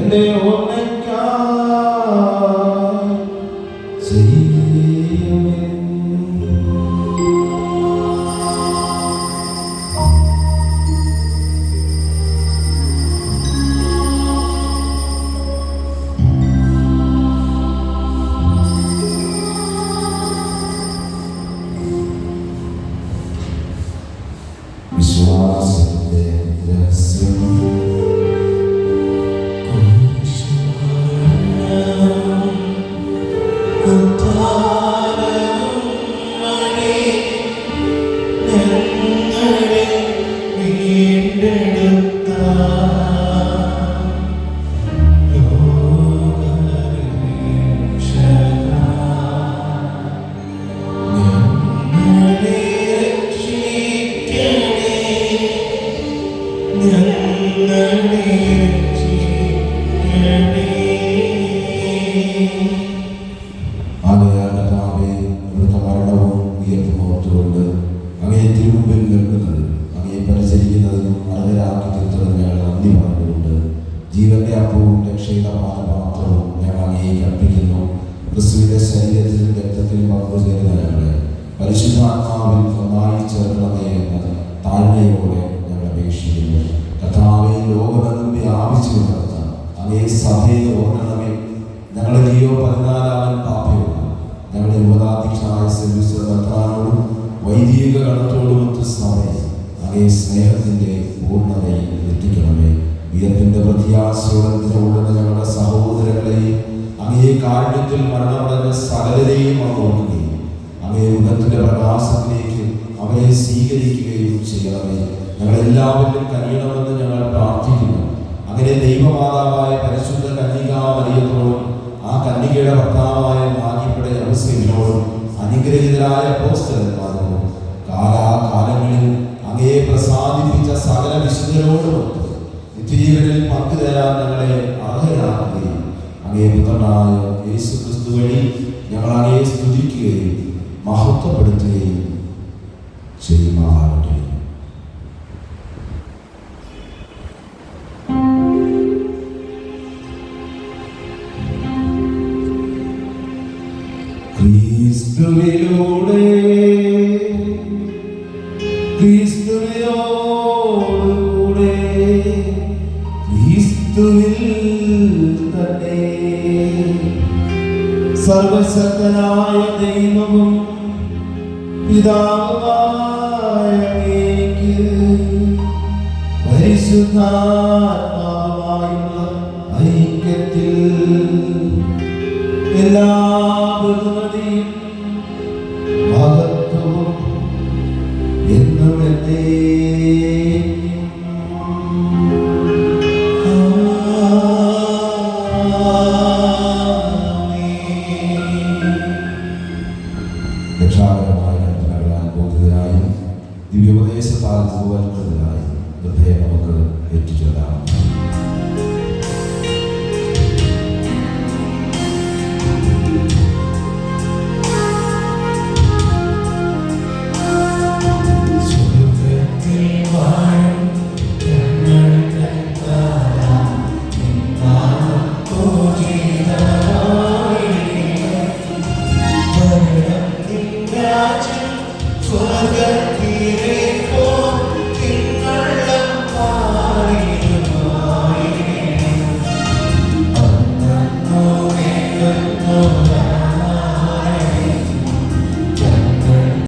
എന്റെ വിശ്വാസത്തിന്റെ രഹസ്യം ജീവന്റെ അപ്പവും രക്ഷയുടെ പാനപാത്രവും ഞങ്ങൾ അങ്ങേക്ക് അർപ്പിക്കുന്നു. ക്രിസ്തുവിന്റെ ശരീരത്തിലും രക്തത്തിലും പങ്കുചേരുന്ന ഞങ്ങളെ പരിശുദ്ധാത്മാവിൽ ഒന്നായി ചേർക്കണമേ എന്ന താഴ്മയോടെ ഞങ്ങൾ അപേക്ഷിക്കുന്നു. കർത്താവേ, ലോകമെങ്ങും വ്യാപിച്ചു നടത്താം അങ്ങേ സഭയെ ഓർക്കണമേ. ഞങ്ങളുടെ ലിയോ 14 പാപ്പയോട് ഞങ്ങളുടെ യുവതാധ്യക്ഷനായ സെബാസ്റ്റ്യൻ മെത്രാനോടും വൈദിക ഗണത്തോടുമൊത്ത് സഭയെ അങ്ങേ സ്നേഹത്തിന്റെ പൂർണ്ണതയിൽ എത്തിക്കണമേ. ഉയർപ്പിന്റെ പ്രത്യാശയോടെ ഞങ്ങളുടെ സഹോദരങ്ങളെയും അങ്ങേ കാരുണ്യത്തിൽ മരണമടഞ്ഞ സകലരെയും ഓർക്കുകയും അങ്ങേ മുഖത്തിന്റെ പ്രകാശത്തിലേക്ക് അവരെ സ്വീകരിക്കുകയും ചെയ്യണമേ. ഞങ്ങളെല്ലാവരും കഴിയണമെന്ന് ഞങ്ങൾ പ്രാർത്ഥിക്കുന്നു. അങ്ങനെ ദൈവമാതാവായ പരിശുദ്ധ കന്യകാ മറിയത്തോടും ആ കന്യകയുടെ ഭർത്താവായ ഭാഗ്യപ്പെട്ട യൗസേപ്പിനോടും അനുഗ്രഹീതരായ അപ്പോസ്തലന്മാരോടും കാലാകാലങ്ങളിൽ അങ്ങയെ പ്രസാദിപ്പിച്ച സകല വിശുദ്ധരോടുമൊത്ത് നിത്യജീവനിൽ പങ്കുതരാൻ ഞങ്ങളെ അർഹരാക്കുകയും അങ്ങേ പുത്രനായ യേശുക്രിസ്തു വഴി ഞങ്ങൾ അങ്ങയെ സ്തുതിക്കുകയും മഹത്വപ്പെടുത്തുകയും ചെയ്യുമാറാകട്ടെ. ക്രിസ്തുവിലൂടെ ക്രിസ്തുവിനോടുകൂടെ ക്രിസ്തുവിൽ തന്നെ സർവശക്തനായ ദൈവവും പിതാവായ അങ്ങേക്ക് പരിശുദ്ധാത്മാവുമായുള്ള ഐക്യത്തിൽ എല്ലാ ബഹുമതിയും മഹത്വവും എന്നും രക്ഷാകരമായ കൽപ്പനകളാൽ ബോധിതരായും ദിവ്യോപദേശത്താൽ രൂപവൽക്കൃതരായും ഹൃദയം നമുക്ക് എത്തിച്ചേരാം. Oh